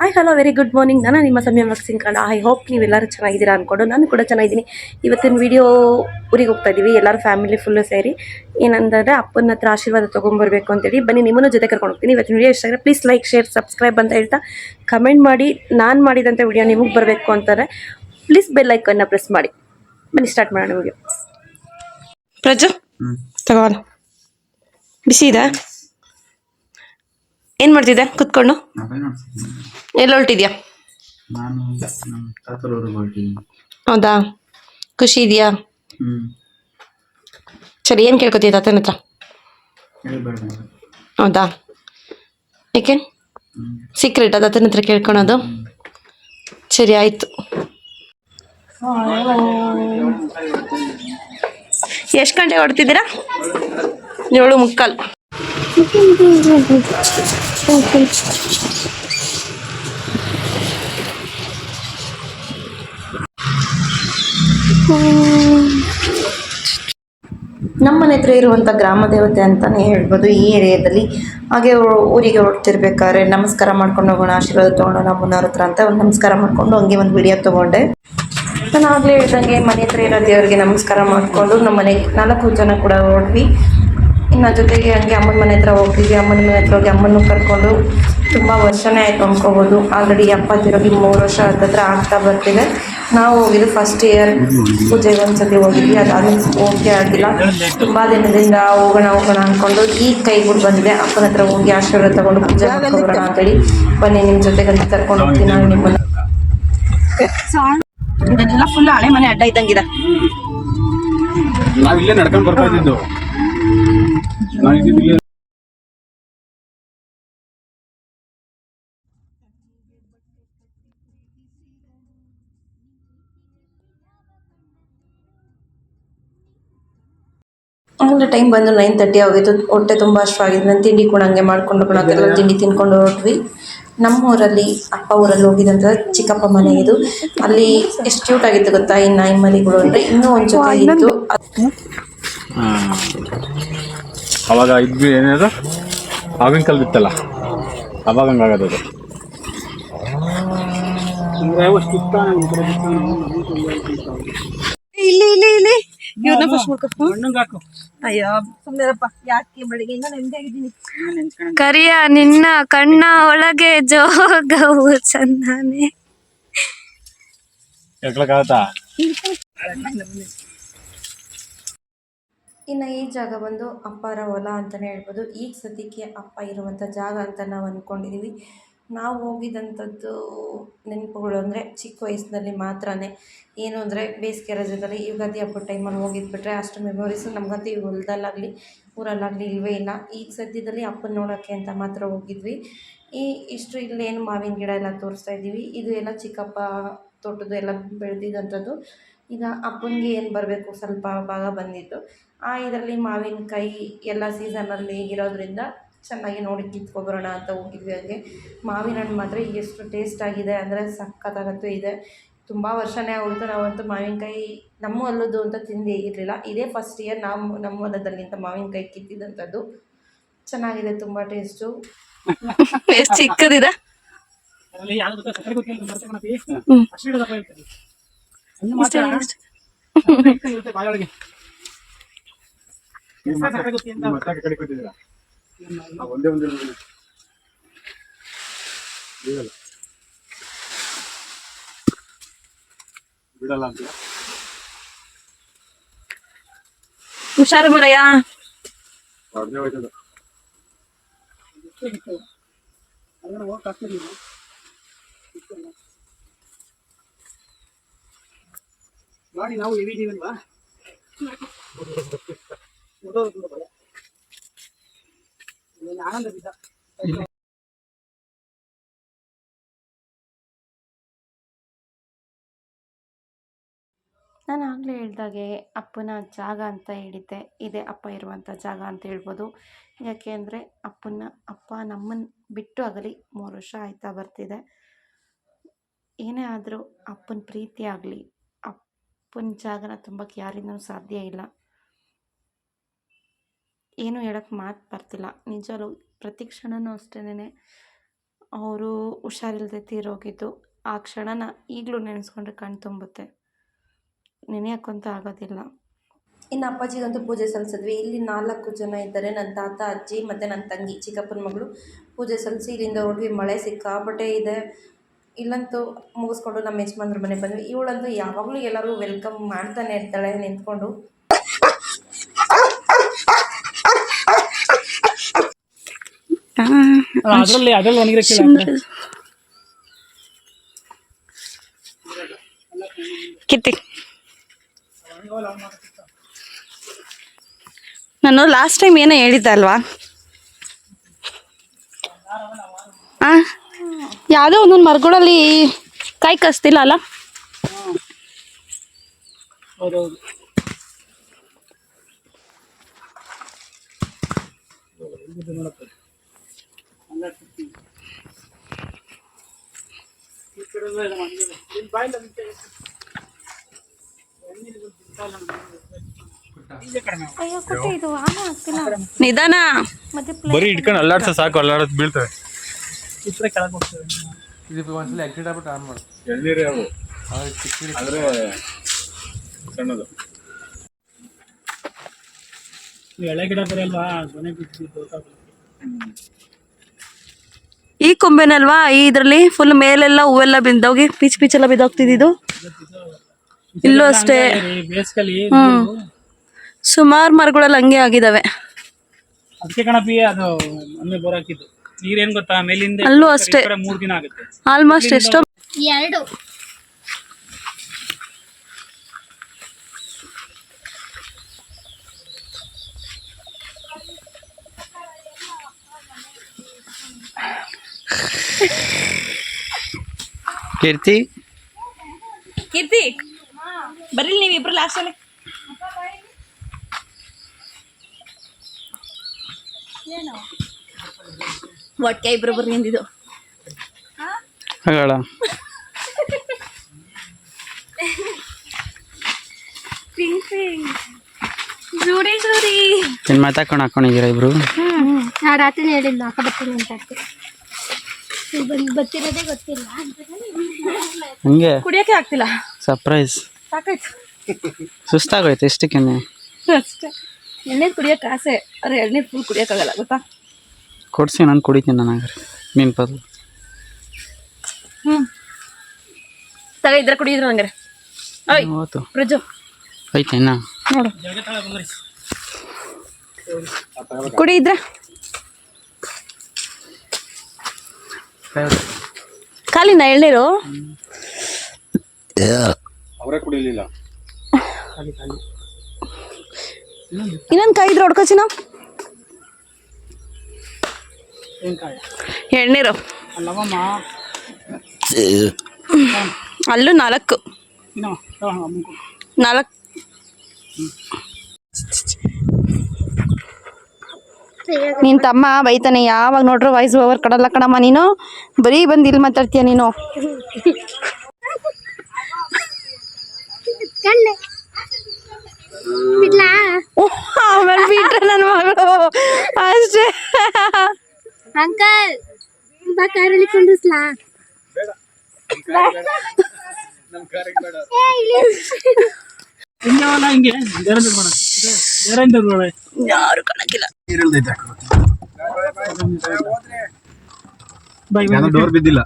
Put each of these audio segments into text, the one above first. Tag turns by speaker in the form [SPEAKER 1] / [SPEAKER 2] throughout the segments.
[SPEAKER 1] Hi hello very good morning. ನಾನು ನಿಮ್ಮ ಸಮಯ ಮ್ಯಾಕ್ಸಿಂಗ್ ಕನ್ನಡ. ಐ ಹೋಪ್ ನೀವೆಲ್ಲರೂ ಚೆನ್ನಾಗಿದ್ದೀರಾ ಅಂದ್ಕೊಂಡು ನಾನು ಕೂಡ ಚೆನ್ನಾಗಿದ್ದೀನಿ. ಇವತ್ತಿನ ವಿಡಿಯೋ ಊರಿಗೆ ಹೋಗ್ತಾ ಇದ್ದೀವಿ, ಎಲ್ಲರೂ ಫ್ಯಾಮಿಲಿ ಫುಲ್ಲು ಸೇರಿ. ಏನಂದರೆ ಅಪ್ಪನ ಹತ್ರ ಆಶೀರ್ವಾದ ತೊಗೊಂಬರ್ಬೇಕು ಅಂತೇಳಿ ಬನ್ನಿ, ನಿಮ್ಮನ್ನು ಜೊತೆ ಕರ್ಕೊಂಡು ಹೋಗ್ತೀನಿ. ಇವತ್ತಿನ ವಿಡಿಯೋ ಇಷ್ಟ ಆದರೆ ಪ್ಲೀಸ್ ಲೈಕ್, ಶೇರ್, ಸಬ್ಸ್ಕ್ರೈಬ್ ಅಂತ ಹೇಳ್ತಾ ಕಮೆಂಟ್ ಮಾಡಿ. ನಾನು ಮಾಡಿದಂಥ ವಿಡಿಯೋ ನಿಮಗೆ ಬರಬೇಕು ಅಂತಾರೆ ಪ್ಲೀಸ್ ಬೆಲ್ ಐಕನ್ನ ಪ್ರೆಸ್ ಮಾಡಿ. ಬನ್ನಿ ಸ್ಟಾರ್ಟ್ ಮಾಡೋಣ ವಿಡಿಯೋ. ಪ್ರಜು ತಗೋಲ್ಲ, ಬಿಸಿ ಇದೆ. ಏನು ಮಾಡ್ತಿದ್ದೆ ಕುತ್ಕೊಂಡು? ಎಲ್ಲಿ ಹೊರಟಿದ್ಯಾ? ಹೌದಾ, ಖುಷಿ ಇದೆಯಾ? ಸರಿ, ಏನು ಕೇಳ್ಕೊತೀಯ ತಾತನ ಹತ್ರ? ಹೌದಾ, ಏಕೆ ಸೀಕ್ರೆಟ್ ತಾತನ ಹತ್ರ ಕೇಳ್ಕೊಳೋದು? ಸರಿ ಆಯಿತು. ಎಷ್ಟು ಗಂಟೆಗೆ ಹೊರಡ್ತಿದ್ದೀರಾ? 7:45. ನಮ್ಮನೆ ಹತ್ರ ಇರುವಂಥ ಗ್ರಾಮ ದೇವತೆ ಅಂತಲೇ ಹೇಳ್ಬೋದು ಈ ಏರಿಯಾದಲ್ಲಿ. ಹಾಗೆ ಊರಿಗೆ ಹೊರಡ್ತಿರ್ಬೇಕಾದ್ರೆ ನಮಸ್ಕಾರ ಮಾಡ್ಕೊಂಡು ಹೋಗೋಣ, ಆಶೀರ್ವಾದ ತೊಗೊಳೋಣ ಅಮ್ಮನವ್ರ ಹತ್ರ ಅಂತ ಒಂದು ನಮಸ್ಕಾರ ಮಾಡಿಕೊಂಡು ಹಂಗೆ ಒಂದು ವಿಡಿಯೋ ತೊಗೊಂಡೆ. ನಾನು ಆಗಲೇ ಹೇಳ್ದಂಗೆ ಮನೆ ಹತ್ರ ಇರೋ ದೇವರಿಗೆ ನಮಸ್ಕಾರ ಮಾಡಿಕೊಂಡು ನಮ್ಮ ಮನೆಗೆ 4 ಜನ ಕೂಡ ಹೊರಟ್ವಿ. ಇನ್ನು ಜೊತೆಗೆ ಹಂಗೆ ಅಮ್ಮನ ಮನೆ ಹತ್ರ ಹೋಗ್ತೀವಿ. ಅಮ್ಮನ ಮನೆ ಹತ್ರ ಹೋಗಿ ಅಮ್ಮನ ಕರ್ಕೊಂಡು ತುಂಬ ವರ್ಷನೇ ಆಯಿತು ಅಂದ್ಕೋಬೋದು. ಆಲ್ರೆಡಿ 70 3 ವರ್ಷ ಹತ್ತಿರ ಆಗ್ತಾ ಬರ್ತಿದೆ. ನಾವು ಹೋಗಿದ್ದು ಫಸ್ಟ್ ಇಯರ್ ಪೂಜೆಗೆ ಒಂದ್ಸತಿ ಹೋಗಿದ್ವಿ, ಅದಾದ್ಮೇಲೆ ಹೋಗೇ ಆಗಿಲ್ಲ. ತುಂಬ ದಿನದಿಂದ ಹೋಗೋಣ ಅಂದ್ಕೊಂಡು ಈಗ ಕೈಗಳು ಬಂದಿದೆ. ಅಪ್ಪನ ಹತ್ರ ಹೋಗಿ ಆಶೀರ್ವಾದ ತಗೊಂಡು ಪೂಜೆ ಮಾಡ್ಕೊಬರೋಣ ಅಂತೇಳಿ ಬನ್ನಿ, ನಿಮ್ಮ ಜೊತೆಗಂತ ಕರ್ಕೊಂಡು ಹೋಗ್ತೀನಿ ನಾನು ನಿಮ್ಮನ್ನು. ಇದೆಲ್ಲ ಫುಲ್ ಹಳೆ ಮನೆ ಅಡ್ಡ ಇದ್ದಂಗಿದೆ.
[SPEAKER 2] ನಾವಿಲ್ಲೇ ನಡ್ಕೊಂಡು ಬರ್ತಾ ಇದ್ದಿದ್ದು.
[SPEAKER 1] ಆಮೇಲೆ ಟೈಮ್ ಬಂದು 9:30 ಆಗೋಯ್ತು. ಹೊಟ್ಟೆ ತುಂಬ ಅಷ್ಟವಾಗಿದೆ. ನಾನು ತಿಂಡಿ ಕೂಡ ಹಂಗೆ ಮಾಡ್ಕೊಂಡು ಹೋಗೋಣ ಅಂತೆಲ್ಲ ತಿಂಡಿ ತಿನ್ಕೊಂಡು ಹೊರಟ್ವಿ. ನಮ್ಮೂರಲ್ಲಿ ಅಪ್ಪ ಊರಲ್ಲಿ ಹೋಗಿದಂಥ ಚಿಕ್ಕಪ್ಪ ಮನೆ ಇದು. ಅಲ್ಲಿ ಎಷ್ಟು ಕ್ಯೂಟ್ ಆಗಿತ್ತು ಗೊತ್ತಾ ಈ ನಾಯಿ ಮರಿಗಳು ಅಂದರೆ. ಇನ್ನೂ ಒಂದು ಜೊತೆ ಇತ್ತು.
[SPEAKER 2] ಅವಾಗ ಇದ್ವಿ ಏನಾದ್ರು ಆಗಿನ ಕಾಲ ಬಿತ್ತಲ್ಲ, ಅವಾಗ ಹಂಗಾಗದು.
[SPEAKER 1] ಇಲ್ಲಿ ಇಲ್ಲಿ ಇಲ್ಲಿ ಇವ್ರನ್ನ ಫಸ್ಟ್ ಮಾಡ್ಕೊ. ಅಯ್ಯೋ ಸುಮ್ಮನೆರಪ್ಪ, ಯಾಕೆ ಬೆಳಿಗ್ಗೆಯಿಂದ ನೆಮ್ಮದಿಯಾಗಿದ್ದೀನಿ. ಕರಿಯ ನಿನ್ನ ಕಣ್ಣ ಒಳಗೆ ಜೋಗವು ಚಂದಾನೆ. ಇನ್ನು ಈ ಜಾಗ ಬಂದು ಅಪ್ಪರ ಹೊಲ ಅಂತಲೇ ಹೇಳ್ಬೋದು. ಈಗ ಸದ್ಯಕ್ಕೆ ಅಪ್ಪ ಇರುವಂಥ ಜಾಗ ಅಂತ ನಾವು ಅಂದ್ಕೊಂಡಿದ್ದೀವಿ. ನಾವು ಹೋಗಿದ್ದಂಥದ್ದು ನೆನಪುಗಳು ಅಂದರೆ ಚಿಕ್ಕ ವಯಸ್ಸಿನಲ್ಲಿ ಮಾತ್ರನೇ. ಏನು ಅಂದರೆ ಬೇಸಿಗೆ ರಜದಲ್ಲಿ ಯುಗಾದಿ ಹಬ್ಬದ ಟೈಮಲ್ಲಿ ಹೋಗಿದ್ಬಿಟ್ರೆ ಅಷ್ಟು ಮೆಮೊರೀಸು ನಮಗಂತೂ ಈ ಹೊಲದಲ್ಲಾಗಲಿ ಊರಲ್ಲಾಗಲಿ ಇಲ್ಲವೇ ಇಲ್ಲ. ಈಗ ಸದ್ಯದಲ್ಲಿ ಅಪ್ಪನ ನೋಡೋಕ್ಕೆ ಅಂತ ಮಾತ್ರ ಹೋಗಿದ್ವಿ. ಇಷ್ಟು ಇಲ್ಲೇನು ಮಾವಿನ ಗಿಡ ಎಲ್ಲ ತೋರಿಸ್ತಾ ಇದ್ದೀವಿ. ಇದು ಎಲ್ಲ ಚಿಕ್ಕಪ್ಪ ತೋಟದ್ದು ಎಲ್ಲ ಬೆಳೆದಿದ್ದಂಥದ್ದು. ಈಗ ಅಪ್ಪನಿಗೆ ಏನು ಬರಬೇಕು ಸ್ವಲ್ಪ ಭಾಗ ಬಂದಿತ್ತು. ಇದರಲ್ಲಿ ಮಾವಿನಕಾಯಿ ಎಲ್ಲ ಸೀಸನಲ್ಲಿ ಇರೋದ್ರಿಂದ ಚೆನ್ನಾಗಿ ನೋಡಿ ಕಿತ್ಕೊಬರೋಣ ಅಂತ ಹೋಗಿದ್ವಿ. ಹಾಗೆ ಮಾವಿನ ಹಣ್ಣು ಮಾತ್ರ ಎಷ್ಟು ಟೇಸ್ಟ್ ಆಗಿದೆ ಅಂದರೆ ಸಖತ್ತಾಗತ್ತೂ ಇದೆ. ತುಂಬ ವರ್ಷನೇ ಆಗೋಯಿತು ನಾವಂತೂ ಮಾವಿನಕಾಯಿ ನಮ್ಮ ಹೊಲದ್ದು ಅಂತ ತಿಂದೇ ಇರಲಿಲ್ಲ. ಇದೇ ಫಸ್ಟ್ ಇಯರ್ ನಮ್ಮ ಹೊಲದಲ್ಲಿಂತ ಮಾವಿನಕಾಯಿ ಕಿತ್ತಿದ್ದಂಥದ್ದು. ಚೆನ್ನಾಗಿದೆ, ತುಂಬ ಟೇಸ್ಟು. ಎಷ್ಟು ಚಿಕ್ಕದಿದೆ. ಹುಷಾರು ಮರಯ್ಯ.
[SPEAKER 3] ಮಾಡಿ ನಾವು ಎವಿದೀವಲ್ವಾ, ಆನಂದ ಬಿದ್ದ.
[SPEAKER 1] ನಾನು ಆಗಲೇ ಹೇಳ್ದಾಗೆ ಅಪ್ಪನ ಜಾಗ ಅಂತ ಹೇಳಿದ್ದೆ. ಇದೇ ಅಪ್ಪ ಇರುವಂಥ ಜಾಗ ಅಂತ ಹೇಳ್ಬೋದು. ಯಾಕೆ ಅಂದರೆ ಅಪ್ಪ ನಮ್ಮನ್ನು ಬಿಟ್ಟು ಆಗಲಿ 3 ವರ್ಷ ಆಯ್ತಾ ಬರ್ತಿದೆ. ಏನೇ ಆದರೂ ಅಪ್ಪನ ಪ್ರೀತಿ ಆಗಲಿ, ಅಪ್ಪನ ಜಾಗನ ತುಂಬಕ್ಕೆ ಯಾರಿಂದನೂ ಸಾಧ್ಯ ಇಲ್ಲ. ಏನೂ ಹೇಳೋಕ್ಕೆ ಮಾತು ಬರ್ತಿಲ್ಲ ನಿಜವೂ. ಪ್ರತಿ ಕ್ಷಣವೂ ಅಷ್ಟೇನೆ ಅವರು ಹುಷಾರಿಲ್ಲದೆ ತೀರೋಗಿದ್ದು. ಆ ಕ್ಷಣನ ಈಗಲೂ ನೆನೆಸ್ಕೊಂಡ್ರೆ ಕಣ್ಣು ತುಂಬುತ್ತೆ, ನೆನೆಯೋಕ್ಕಂತೂ ಆಗೋದಿಲ್ಲ. ಇನ್ನು ಅಪ್ಪಾಜಿಗಂತೂ ಪೂಜೆ ಸಲ್ಲಿಸಿದ್ವಿ. ಇಲ್ಲಿ 4 ಜನ ಇದ್ದಾರೆ, ನನ್ನ ತಾತ, ಅಜ್ಜಿ ಮತ್ತು ನನ್ನ ತಂಗಿ, ಚಿಕ್ಕಪ್ಪನ ಮಗಳು. ಪೂಜೆ ಸಲ್ಲಿಸಿ ಇಲ್ಲಿಂದ ಹೊರಟ್ವಿ. ಮಳೆ ಸಿಕ್ಕಾಪಟ್ಟೆ ಇದೆ. ಇಲ್ಲಂತೂ ಮುಗಿಸ್ಕೊಂಡು ನಮ್ಮ ಯಜಮಾನ್ರ ಮನೆಗೆ ಬಂದ್ವಿ. ಇವಳಂತೂ ಯಾವಾಗಲೂ ಎಲ್ಲರಿಗೂ ವೆಲ್ಕಮ್ ಮಾಡ್ತಾನೆ ಇರ್ತಾಳೆ ನಿಂತ್ಕೊಂಡು.
[SPEAKER 3] ಅದರಲ್ಲಿ ಒಣಗಿರಕ್ಕಿಲ್ಲ.
[SPEAKER 4] ಕಿತ್ತಿ ನಾನು ಲಾಸ್ಟ್ ಟೈಮ್ ಏನೋ ಹೇಳಿದ್ದೆ ಅಲ್ವಾ, ಯಾವುದೋ ಒಂದೊಂದು ಮರಗಳಲ್ಲಿ ಕಾಯಿ ಕಸ್ತಿಲ್ಲ ಅಲ್ಲ.
[SPEAKER 3] ಹೌದೌದು.
[SPEAKER 4] ನಿಧಾನ,
[SPEAKER 2] ಬರೀ ಇಟ್ಕೊಂಡು ಅಲ್ಲಾಡ್ಸ ಸಾಕು, ಅಲ್ಲಾಡೋದು ಬೀಳ್ತವೆ.
[SPEAKER 5] ಒಂದ್ಸಲ ಆಕ್ಸಿಡೆಂಟ್ ಆಗ್ಬಿಟ್ಟು ಆನ್ ಮಾಡಿ
[SPEAKER 2] ಎಳ್ನೀರೇ ಅವು ಆದರೆ ಸಣ್ಣದು.
[SPEAKER 3] ಎಳೆ ಗಿಡ ಬರಲ್ವಾ, ಗೊನೆ ಬಿದ್ದು.
[SPEAKER 4] ಈ ಕೊಂಬೆನಲ್ವಾ ಇದ್ರಲ್ಲಿ ಫುಲ್ ಮೇಲೆಲ್ಲ ಹೂವೆಲ್ಲ ಬಿದ್ದೋಗಿ ಪೀಚ್ ಪೀಚೆಲ್ಲ ಬಿದ್ದೋಗ್ತಿದ್ದು. ಇಲ್ಲೂ ಅಷ್ಟೇ,
[SPEAKER 3] ಬೇಸಿಗೆಲಿ
[SPEAKER 4] ಸುಮಾರು ಮರಗಳಲ್ಲಿ ಹಂಗೆ ಆಗಿದಾವೆ.
[SPEAKER 3] ಅದಕ್ಕೆ ಕಣಪಿ ಅದು ಮೊನ್ನೆ ಬೋರ್ ಹಾಕಿದ್ದು. ನೀರೇನ್ ಗೊತ್ತಾ, ಮೇಲಿಂದ
[SPEAKER 4] ಅಲ್ಲೂ ಅಷ್ಟೇ
[SPEAKER 3] 3 ದಿನ ಆಗುತ್ತೆ
[SPEAKER 4] ಆಲ್ಮೋಸ್ಟ್. ಎಷ್ಟೋ
[SPEAKER 6] 2
[SPEAKER 5] ಕೀರ್ತಿ
[SPEAKER 4] ಕೀರ್ತಿ ಬರ್ರಿ ನೀವಿಬ್ರು ಲಾಸ್ಟ್ ಅಲ್ಲಿ. ಒಟ್ಟಿಗೆ ಇಬ್ರು ಬರ್ರಿ ಎಂದಿದ್ದು.
[SPEAKER 5] ಹೇಳ
[SPEAKER 4] ಜೋಡಿ ಜೋಡಿ
[SPEAKER 5] ಏನ್ ಮಾತಾಡ್ಕೊಂಡು ಹಾಕೊಂಡಿದ್ದೀರಾ ಇಬ್ರು?
[SPEAKER 6] ನಾ ರಾತ್ರಿ ಹೇಳಿಲ್ಲ ಅಕ್ಕ ಬರ್ತೀನಿ ಅಂತ ಬರ್ತಿರೋದೇ ಗೊತ್ತಿಲ್ಲ.
[SPEAKER 5] ಹಂಗೆ
[SPEAKER 4] ಕುಡಿಯಕ್ಕೆ ಆಗ್ತಿಲ್ಲ,
[SPEAKER 5] ಸರ್ಪ್ರೈಸ್.
[SPEAKER 4] ಸಾಕಾಯ್ತು,
[SPEAKER 5] ಸುಸ್ತಾಗೋಯ್ತು ಎಷ್ಟಕ್ಕೆ?
[SPEAKER 4] ಅಷ್ಟೇ. ಎಣ್ಣೆ ಕುಡಿಯೋಕೆ ಆಸೆ, ಆದರೆ ಎಣ್ಣೆ ಫುಲ್ ಕುಡಿಯೋಕ್ಕಾಗಲ್ಲ ಗೊತ್ತಾ.
[SPEAKER 5] ಕೊಡ್ಸಿ, ನಾನು ಕುಡಿತೀನಿ ನನಗೆ ನಿನ್ ಪದ.
[SPEAKER 4] ತಗ ಇದ್ರೆ ಕುಡಿದ್ರು ಹಂಗಾರೆ. ಓಯ್
[SPEAKER 5] ಹೋತು
[SPEAKER 4] ಫ್ರಿಜ್ಜು
[SPEAKER 5] ಐತೆ ಇನ್ನ
[SPEAKER 4] ನೋಡು, ಕುಡಿ ಇದ್ರೆ. ಖಾಲಿನ ಎಳ್ನೀರು?
[SPEAKER 2] ಅವರೇ ಕುಡಿಲಿಲ್ಲ.
[SPEAKER 4] ಇನ್ನೊಂದು ಕೈ ಇದ್ರೆ ಹೊಡ್ಕೋಚಿನ ಎಳ್ನೀರು.
[SPEAKER 3] ಅಲ್ಲವಮ್ಮ,
[SPEAKER 4] ಅಲ್ಲೂ 4 ನಿನ್ ತಮ್ಮ ಬೈತಾನೆ, ಯಾವಾಗ ನೋಡ್ರು ವಾಯ್ಸ್ ಓವರ್ ಕೊಡಲ್ಲ ಕಣಮ್ಮ ನೀನು, ಬರೀ ಬಂದು ಇಲ್ಲಿ ಮಾತಾಡ್ತೀಯ ನೀನು. ಆಮೇಲೆ ಬಿಟ್ರೆ ನನ್ನ ಮಗಳು ಅಷ್ಟೇ.
[SPEAKER 6] ಅಂಕಲ್ ಬಾ ಕಾರಲ್ಲಿ ಕುಂಡ್ರಿಸ್ಲಾ?
[SPEAKER 3] ಹಿಂಗೆ
[SPEAKER 4] ಯಾರು ಕಾಣಕ್ಕಿಲ್ಲ.
[SPEAKER 2] ಡೋರ್ ಬಿದ್ದಿಲ್ಲ.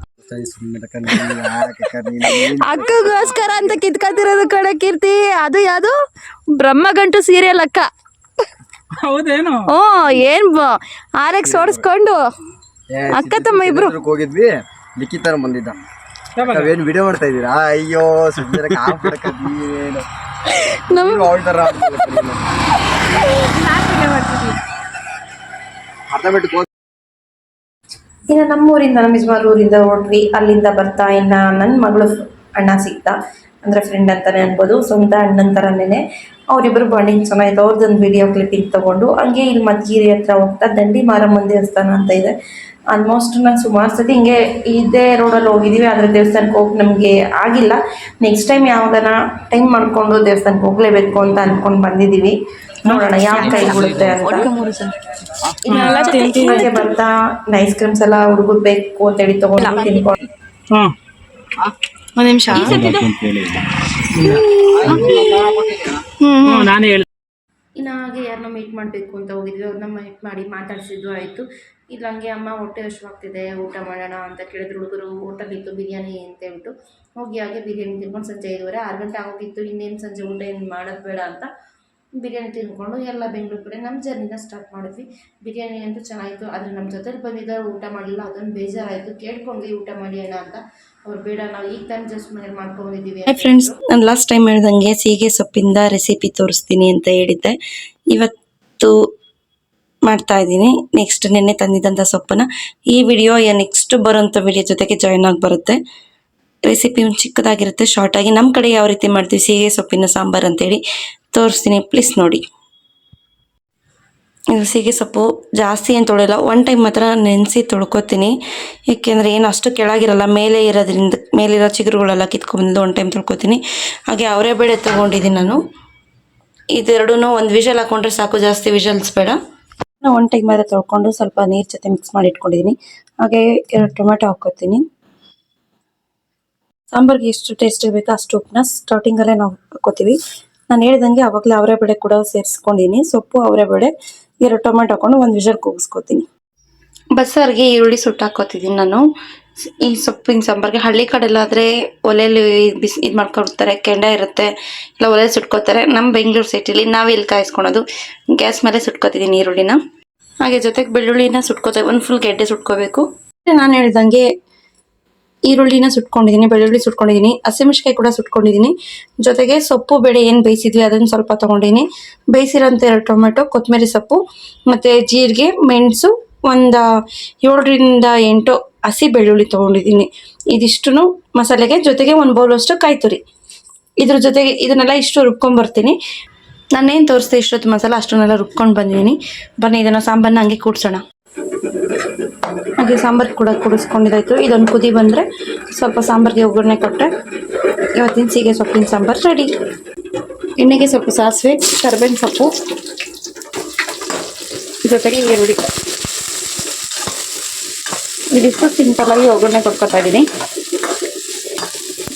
[SPEAKER 4] ಅಕ್ಕಗೋಸ್ಕರ ಅಂತ ಕಿತ್ಕೊತಿರೋದು ಕಡೆ ಕೀರ್ತಿ. ಅದು ಯಾವುದು ಬ್ರಹ್ಮಗಂಟು ಸೀರಿಯಲ್ ಅಕ್ಕ.
[SPEAKER 3] ಹೌದೇನು?
[SPEAKER 4] ಏನ್ RX ಓಡಿಸ್ಕೊಂಡು ಅಕ್ಕ ತಮ್ಮ ಇಬ್ರು
[SPEAKER 7] ಹೋಗಿದ್ವಿ. ಲಿಖಿತರ ಬಂದಿದ್ದ, ನಾವೇನು ವಿಡಿಯೋ ಮಾಡ್ತಾ ಇದ್ದೀರಾ? ಅಯ್ಯೋ ಸುಮ್ಮನೆ
[SPEAKER 1] ಇನ್ನು ನಮ್ಮೂರಿಂದ, ನಮ್ಮ ಯಜಮಾನ್ ಊರಿಂದ ಹೊರಟ್ವಿ. ಅಲ್ಲಿಂದ ಬರ್ತಾ ಇನ್ನು ನನ್ನ ಮಗಳು ಅಣ್ಣ ಸಿಗ್ತ, ಅಂದರೆ ಫ್ರೆಂಡ್ ಅಂತಲೇ ಅನ್ಬೋದು, ಸ್ವಂತ ಅಣ್ಣನ ಥರನೇ. ಅವರಿಬ್ಬರು ಬಾಂಡಿಂಗ್ ಚೆನ್ನಾಗಿತ್ತು. ಅವ್ರದ್ದೊಂದು ವಿಡಿಯೋ ಕ್ಲಿಪ್ಪಿಂಗ್ ತೊಗೊಂಡು ಹಂಗೆ ಇಲ್ಲಿ ಮಜ್ಜಿಗೆ ಹತ್ರ ಹೋಗ್ತಾ ದಂಡಿ ಮಾರಮ್ಮನ ದೇವಸ್ಥಾನ ಅಂತ ಇದೆ. ಆಲ್ಮೋಸ್ಟ್ ನಾನು ಸುಮಾರು ಸತಿ ಹಿಂಗೆ ಇದೇ ರೋಡಲ್ಲಿ ಹೋಗಿದ್ದೀವಿ, ಆದರೆ ದೇವಸ್ಥಾನಕ್ಕೆ ಹೋಗಿ ನಮಗೆ ಆಗಿಲ್ಲ. ನೆಕ್ಸ್ಟ್ ಟೈಮ್ ಯಾವಾಗನ ಟೈಮ್ ಮಾಡಿಕೊಂಡು ದೇವಸ್ಥಾನಕ್ಕೆ ಹೋಗಲೇಬೇಕು ಅಂತ ಅಂದ್ಕೊಂಡು ಬಂದಿದ್ದೀವಿ. ನೋಡೋಣ ಯಾವ ಕೈ ಬಿಡುತ್ತೆ ಅಂತ. ಹಾಗೆ ಬರ್ತಾ ಐಸ್ ಕ್ರೀಮ್ಸ್ ಎಲ್ಲ ಹುಡುಗರು ಬೇಕು ಅಂತೇಳಿ ತಗೊಂಡು ತಿನ್ಕೊಂಡು
[SPEAKER 3] ಹಾಂ
[SPEAKER 4] ಒಂದು ನಿಮಿಷ.
[SPEAKER 3] ನಾನೇ ಹೇಳಿ
[SPEAKER 1] ಇನ್ನು ಹಾಗೆ ಯಾರನ್ನ ಮೀಟ್ ಮಾಡಬೇಕು ಅಂತ ಹೋಗಿದ್ವಿ, ಅವ್ರನ್ನ ಮೀಟ್ ಮಾಡಿ ಮಾತಾಡಿಸಿದ್ದು ಆಯಿತು. ಇಲ್ಲ ಹಂಗೆ ಅಮ್ಮ ಹೊಟ್ಟೆ ಹಸಿವಾಗ್ತಿದೆ ಊಟ ಮಾಡೋಣ ಅಂತ ಕೇಳಿದ್ರು ಹುಡುಗರು. ಹೋಟೆಲ್ ಇತ್ತು ಬಿರಿಯಾನಿ ಅಂತ ಹೇಳ್ಬಿಟ್ಟು ಹೋಗಿ ಹಾಗೆ ಬಿರಿಯಾನಿ ತಿನ್ಕೊಂಡು ಸಂಜೆ 5:30 6 ಗಂಟೆ ಆಗೋಗಿತ್ತು. ಇನ್ನೇನು ಸಂಜೆ ಊಟ ಏನು ಮಾಡೋದು ಬೇಡ ಅಂತ ಬಿರಿಯಾನಿ ತಿನ್ಕೊಂಡು ಎಲ್ಲ ಬೆಂಗಳೂರು ಕಡೆ ನಮ್ಮ ಜರ್ನಿನ ಸ್ಟಾರ್ಟ್ ಮಾಡಿದ್ವಿ. ಬಿರಿಯಾನಿ ಅಂತೂ ಚೆನ್ನಾಗಿತ್ತು, ಆದರೆ ನಮ್ಮ ಜೊತೆಲಿ ಬಂದಿದ್ದವರು ಊಟ ಮಾಡಲಿಲ್ಲ. ಅದೊಂದು ಬೇಜಾರಾಯಿತು. ಕೇಳ್ಕೊಂಡ್ವಿ ಊಟ ಮಾಡಿ ಅಣ್ಣ ಅಂತ, ಅವ್ರು ಬೇಡ ನಾವು ಈಗ ತಾನು ಜಸ್ಟ್ ಮನೇಲಿ ಮಾಡ್ಕೊಂಡಿದ್ದೀವಿ.
[SPEAKER 4] ಹಾಯ್ ಫ್ರೆಂಡ್ಸ್, ನಾನು ಲಾಸ್ಟ್ ಟೈಮ್ ಹೇಳ್ದಂಗೆ ಸೀಗೆ ಸೊಪ್ಪಿಂದ ರೆಸಿಪಿ ತೋರಿಸ್ತೀನಿ ಅಂತ ಹೇಳಿದ್ದೆ. ಇವತ್ತು ಮಾಡ್ತಾ ಇದ್ದೀನಿ. ನೆಕ್ಸ್ಟ್ ನೆನ್ನೆ ತಂದಿದ್ದಂಥ ಸೊಪ್ಪನ್ನ ಈ ವಿಡಿಯೋ ನೆಕ್ಸ್ಟ್ ಬರೋಂಥ ವಿಡಿಯೋ ಜೊತೆಗೆ ಜಾಯ್ನ್ ಆಗಿ ಬರುತ್ತೆ. ರೆಸಿಪಿ ಒಂದು ಚಿಕ್ಕದಾಗಿರುತ್ತೆ, ಶಾರ್ಟಾಗಿ. ನಮ್ಮ ಕಡೆ ಯಾವ ರೀತಿ ಮಾಡ್ತೀವಿ ಸೀಗೆ ಸೊಪ್ಪಿನ ಸಾಂಬಾರು ಅಂತೇಳಿ ತೋರಿಸ್ತೀನಿ, ಪ್ಲೀಸ್ ನೋಡಿ. ಇದು ಸೀಗೆ ಸೊಪ್ಪು ಜಾಸ್ತಿ ಏನು ತೊಳೆಯಲ್ಲ, ಒನ್ ಟೈಮ್ ಮಾತ್ರ ನೆನೆಸಿ ತೊಳ್ಕೊತೀನಿ. ಏಕೆಂದರೆ ಏನು ಅಷ್ಟು ಕೆಳಗಿರಲ್ಲ, ಮೇಲೆ ಇರೋದ್ರಿಂದ ಮೇಲಿರೋ ಚಿಗುರುಗಳೆಲ್ಲ ಕಿತ್ಕೊಂಡ್ಬಂದು ಒನ್ ಟೈಮ್ ತೊಳ್ಕೊತೀನಿ. ಹಾಗೆ ಅವರೇ ಬೇಳೆ ತೊಗೊಂಡಿದ್ದೀನಿ ನಾನು. ಇದೆರಡೂ ಒಂದು ವಿಷಲ್ ಹಾಕೊಂಡ್ರೆ ಸಾಕು, ಜಾಸ್ತಿ ವಿಷಲ್ಸ್ ಬೇಡ. ನಾನು ಒನ್ ಟೈಮ್ ಮಾತ್ರ ತೊಳ್ಕೊಂಡು ಸ್ವಲ್ಪ ನೀರು ಜೊತೆ ಮಿಕ್ಸ್ ಮಾಡಿ ಇಟ್ಕೊಂಡಿದ್ದೀನಿ. ಹಾಗೆ 2 ಟೊಮೆಟೊ ಹಾಕ್ಕೊತೀನಿ. ಸಾಂಬಾರಿಗೆ ಎಷ್ಟು ಟೇಸ್ಟ್ ಇರಬೇಕು ಅಷ್ಟು ಉಪ್ಪನ್ನ ಸ್ಟಾರ್ಟಿಂಗಲ್ಲೇ ನಾವು ಹಾಕ್ಕೋತೀವಿ. ನಾನು ಹೇಳ್ದಂಗೆ ಆವಾಗಲೇ ಅವರೆಬೇಳೆ ಕೂಡ ಸೇರಿಸ್ಕೊಂಡಿದ್ದೀನಿ. ಸೊಪ್ಪು ಅವರೆಬೇಳೆ 2 ಟೊಮೆಟೊ ಹಾಕೊಂಡು ಒಂದು ವಿಷಲ್ ಕೂಗಿಸ್ಕೊತೀನಿ. ಬಸ್ಸಾರಿಗೆ ಈರುಳ್ಳಿ ಸುಟ್ಟು ಹಾಕ್ಕೋತಿದ್ದೀನಿ ನಾನು. ಈ ಸೊಪ್ಪಿನ ಸಾಂಬಾರಿಗೆ ಹಳ್ಳಿ ಕಡೆಲ್ಲಾದರೆ ಒಲೆಯಲ್ಲಿ ಇದು ಮಾಡ್ಕೊಡ್ತಾರೆ, ಕೆಂಡ ಇರುತ್ತೆ, ಇಲ್ಲ ಒಲೆ ಸುಟ್ಕೋತಾರೆ. ನಮ್ಮ ಬೆಂಗಳೂರು ಸಿಟಿಲಿ ನಾವೆಲ್ಲಿ ಕಾಯಿಸ್ಕೊಳೋದು, ಗ್ಯಾಸ್ ಮೇಲೆ ಸುಟ್ಕೋತಿದ್ದೀನಿ ಈರುಳ್ಳಿನ. ಹಾಗೆ ಜೊತೆಗೆ ಬೆಳ್ಳುಳ್ಳಿನ ಸುಟ್ಕೋತೇವೆ, ಒಂದು ಫುಲ್ ಗೆಡ್ಡೆ ಸುಟ್ಕೋಬೇಕು. ನಾನು ಹೇಳ್ದಂಗೆ ಈರುಳ್ಳಿನ ಸುಟ್ಕೊಂಡಿದ್ದೀನಿ, ಬೆಳ್ಳುಳ್ಳಿ ಸುಟ್ಕೊಂಡಿದ್ದೀನಿ, ಹಸಿಮೆಣಸಿನಕಾಯಿ ಕೂಡ ಸುಟ್ಕೊಂಡಿದ್ದೀನಿ. ಜೊತೆಗೆ ಸೊಪ್ಪು ಬೇಳೆ ಏನು ಬೇಯಿಸಿದ್ವಿ ಅದನ್ನು ಸ್ವಲ್ಪ ತೊಗೊಂಡಿದ್ದೀನಿ. ಬೇಯಿಸಿರೋಂಥ 2 ಟೊಮೆಟೊ, ಕೊತ್ತಂಬರಿ ಸೊಪ್ಪು ಮತ್ತು ಜೀರಿಗೆ, ಮೆಣಸು, ಒಂದು 7ರಿಂದ 8 ಹಸಿ ಬೆಳ್ಳುಳ್ಳಿ ತೊಗೊಂಡಿದ್ದೀನಿ. ಇದಿಷ್ಟು ಮಸಾಲೆಗೆ. ಜೊತೆಗೆ 1 ಬೌಲಷ್ಟು ಕಾಯಿ ತುರಿ. ಇದ್ರ ಜೊತೆಗೆ ಇದನ್ನೆಲ್ಲ ಇಷ್ಟು ರುಬ್ಕೊಂಡ್ಬರ್ತೀನಿ. ನಾನೇನು ತೋರಿಸ್ದೆ ಇಷ್ಟೊತ್ತು ಮಸಾಲ ಅಷ್ಟನ್ನೆಲ್ಲ ರುಬ್ಕೊಂಡು ಬಂದಿದ್ದೀನಿ. ಬನ್ನಿ ಇದನ್ನು ಸಾಂಬಾರನ್ನ ಹಂಗೆ ಕೂಡ್ಸೋಣ. ಹಾಗೆ ಸಾಂಬಾರು ಕೂಡ ಕುಡಿಸ್ಕೊಂಡಿದ್ದಾಯಿತು. ಇದೊಂದು ಕುದಿ ಬಂದರೆ ಸ್ವಲ್ಪ ಸಾಂಬಾರಿಗೆ ಒಗ್ಗರಣೆ ಕೊಟ್ಟರೆ ಇವತ್ತಿನ ಸೀಗೆ ಸೊಪ್ಪಿನ ಸಾಂಬಾರು ರೆಡಿ. ಎಣ್ಣೆಗೆ ಸ್ವಲ್ಪ ಸಾಸಿವೆ, ಕರಿಬೇವಿನ ಸೊಪ್ಪು, ಜೊತೆಗೆ ಈರುಳ್ಳಿ, ಇದಿಷ್ಟು ಸಿಂಪಲಾಗಿ ಒಗ್ಗರಣೆ ಕೊಟ್ಕೊತಾ ಇದ್ದೀನಿ.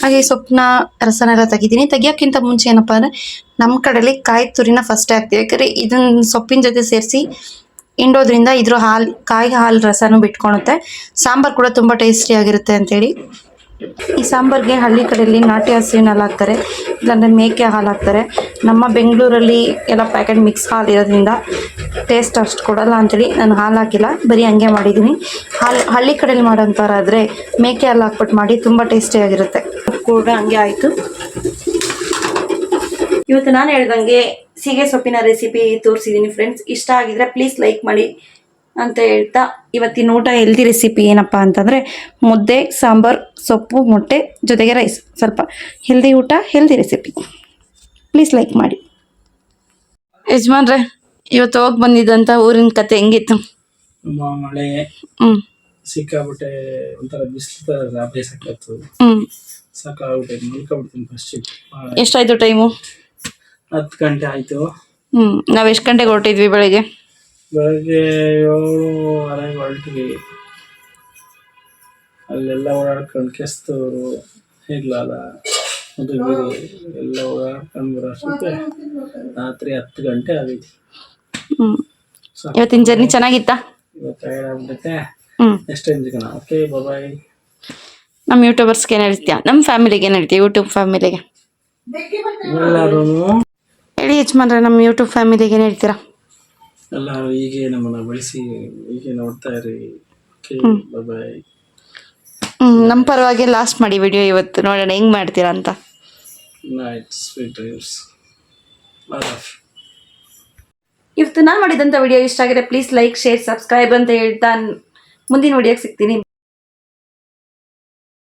[SPEAKER 4] ಹಾಗೆ ಸೊಪ್ಪನ್ನ ರಸನೆಲ್ಲ ತೆಗಿದ್ದೀನಿ. ತೆಗಿಯೋಕ್ಕಿಂತ ಮುಂಚೆ ಏನಪ್ಪ ಅಂದರೆ ನಮ್ಮ ಕಡೆಯಲ್ಲಿ ಕಾಯಿ ತುರಿನ ಫಸ್ಟೇ ಹಾಕ್ತೀವಿ. ಯಾಕಂದರೆ ಇದನ್ನು ಸೊಪ್ಪಿನ ಜೊತೆ ಸೇರಿಸಿ ಹಿಂಡೋದ್ರಿಂದ ಇದ್ರ ಕಾಯಿ ಹಾಲು ರಸನೂ ಬಿಟ್ಕೊಳುತ್ತೆ. ಸಾಂಬಾರು ಕೂಡ ತುಂಬ ಟೇಸ್ಟಿಯಾಗಿರುತ್ತೆ ಅಂಥೇಳಿ. ಈ ಸಾಂಬಾರಿಗೆ ಹಳ್ಳಿ ಕಡೆಯಲ್ಲಿ ನಾಟಿ ಹಸುವಿನ ಹಾಲು ಹಾಕ್ತಾರೆ, ಇಲ್ಲಾಂದರೆ ಮೇಕೆ ಹಾಲು ಹಾಕ್ತಾರೆ. ನಮ್ಮ ಬೆಂಗಳೂರಲ್ಲಿ ಎಲ್ಲ ಪ್ಯಾಕೆಟ್ ಮಿಕ್ಸ್ ಹಾಲು ಇರೋದ್ರಿಂದ ಟೇಸ್ಟ್ ಅಷ್ಟು ಕೊಡೋಲ್ಲ ಅಂಥೇಳಿ ನಾನು ಹಾಲು ಹಾಕಿಲ್ಲ, ಬರೀ ಹಂಗೆ ಮಾಡಿದ್ದೀನಿ. ಹಳ್ಳಿ ಕಡೆಯಲ್ಲಿ ಮಾಡೋಂಥವ್ರಾದರೆ ಮೇಕೆ ಹಾಲು ಹಾಕ್ಬಿಟ್ಟು ಮಾಡಿ ತುಂಬ ಟೇಸ್ಟಿಯಾಗಿರುತ್ತೆ. ಕೂಡ ಹಂಗೆ ಆಯಿತು. ಇವತ್ತು ನಾನು ಹೇಳ್ದಂಗೆ ಸೀಗೆ ಸೊಪ್ಪಿನ ರೆಸಿಪಿ ತೋರಿಸಿದ್ದೀನಿ ಫ್ರೆಂಡ್ಸ್. ಇಷ್ಟ ಆಗಿದ್ರೆ ಪ್ಲೀಸ್ ಲೈಕ್ ಮಾಡಿ ಅಂತ ಹೇಳ್ತಾ, ಇವತ್ತಿನ ಊಟ ಹೆಲ್ದಿ ರೆಸಿಪಿ ಏನಪ್ಪ ಅಂತಂದರೆ ಮುದ್ದೆ, ಸಾಂಬಾರು, ಸೊಪ್ಪು, ಮೊಟ್ಟೆ, ಜೊತೆಗೆ ರೈಸ್. ಸ್ವಲ್ಪ ಹೆಲ್ದಿ ಊಟ, ಹೆಲ್ದಿ ರೆಸಿಪಿ. ಪ್ಲೀಸ್ ಲೈಕ್ ಮಾಡಿ. ಯಜಮಾನ್ರೆ, ಇವತ್ತು ಹೋಗಿ ಬಂದಿದ್ದಂಥ ಊರಿನ ಕತೆ ಹೆಂಗಿತ್ತು?
[SPEAKER 3] ಮಳೆ ಸಿಕ್ಕಾಬಿಟ್ಟೆ, ಒಂಥರ ಬಿಸಿಲು ಥರ ಬೇಸಾಕಿತ್ತು. ಸಾಕಾಗ್ಬಿಟ್ಟೆ, ಮಲ್ಕೊಬಿಡ್ತೀನಿ ಫಸ್ಟ್.
[SPEAKER 4] ಎಷ್ಟಾಯಿತು ಟೈಮು?
[SPEAKER 3] 10 ಗಂಟೆ ಆಯಿತು.
[SPEAKER 4] ನಾವು ಎಷ್ಟು ಗಂಟೆಗೆ ಹೊರಟಿದ್ವಿ? ಬೆಳಗ್ಗೆ
[SPEAKER 3] 7:30 ಹೊರಟಿವಿ. ಅಲ್ಲೆಲ್ಲ ಓಡಾಡ್ಕೊಂಡು ಕೆಸ್ತೂರು, ಹೇಗ್ಲಾಲ, ಮಧುಗಿರಿ ಎಲ್ಲ ಓಡಾಡ್ಕೊಂಡು ಬರೋಷ್ಟಕ್ಕೆ ರಾತ್ರಿ 10 ಗಂಟೆ ಆಗೈತಿ.
[SPEAKER 4] ಇವತ್ತಿನ ಜರ್ನಿ ಚೆನ್ನಾಗಿತ್ತಾ?
[SPEAKER 3] ಇವತ್ತು ಟೈರ್ಡ್ ಆಗ್ಬಿಟ್ಟೈತೆ. ನೆಕ್ಸ್ಟ್ ಟೈಮ್ ಸಿಗೋಣ. ಓಕೆ, ಬಾಯ್.
[SPEAKER 4] ನಮ್ಮ ಯೂಟ್ಯೂಬರ್ಸ್ಗೆ ಏನು ಹೇಳ್ತೀಯಾ? ನಮ್ಮ ಫ್ಯಾಮಿಲಿಗೆ ಏನು ಹೇಳ್ತೀಯ? ಯೂಟ್ಯೂಬ್ ಫ್ಯಾಮಿಲಿಗೆ
[SPEAKER 3] ಎಲ್ಲರೂ
[SPEAKER 4] ಹೇಳಿ ಯಜಮಾನ್ರೆ, ನಮ್ಮ ಯೂಟ್ಯೂಬ್ ಫ್ಯಾಮಿಲಿಗೆ ಏನು ಹೇಳ್ತೀರಾ?
[SPEAKER 3] ಎಲ್ಲರೂ ಹೀಗೆ ನಮ್ಮನ್ನು ಬಳಸಿ, ಹೀಗೆ ನೋಡ್ತಾ ಇರಿ. ಓಕೆ, ಬಾಯ್.
[SPEAKER 4] ನಮ್ಮ ಪರವಾಗಿ ಲಾಸ್ಟ್ ಮಾಡಿ ವಿಡಿಯೋ ಇವತ್ತು, ನೋಡೋಣ ಹೆಂಗೆ ಮಾಡ್ತೀರಾ ಅಂತ.
[SPEAKER 3] Night sweet dreams.
[SPEAKER 4] ಇವತ್ತು ನಾನು ಮಾಡಿದಂಥ ವಿಡಿಯೋ ಇಷ್ಟ ಆಗಿದೆ ಪ್ಲೀಸ್ ಲೈಕ್, ಶೇರ್, ಸಬ್ಸ್ಕ್ರೈಬ್ ಅಂತ ಹೇಳ್ತಾ ಮುಂದಿನ ವಿಡಿಯೋಗೆ ಸಿಗ್ತೀನಿ.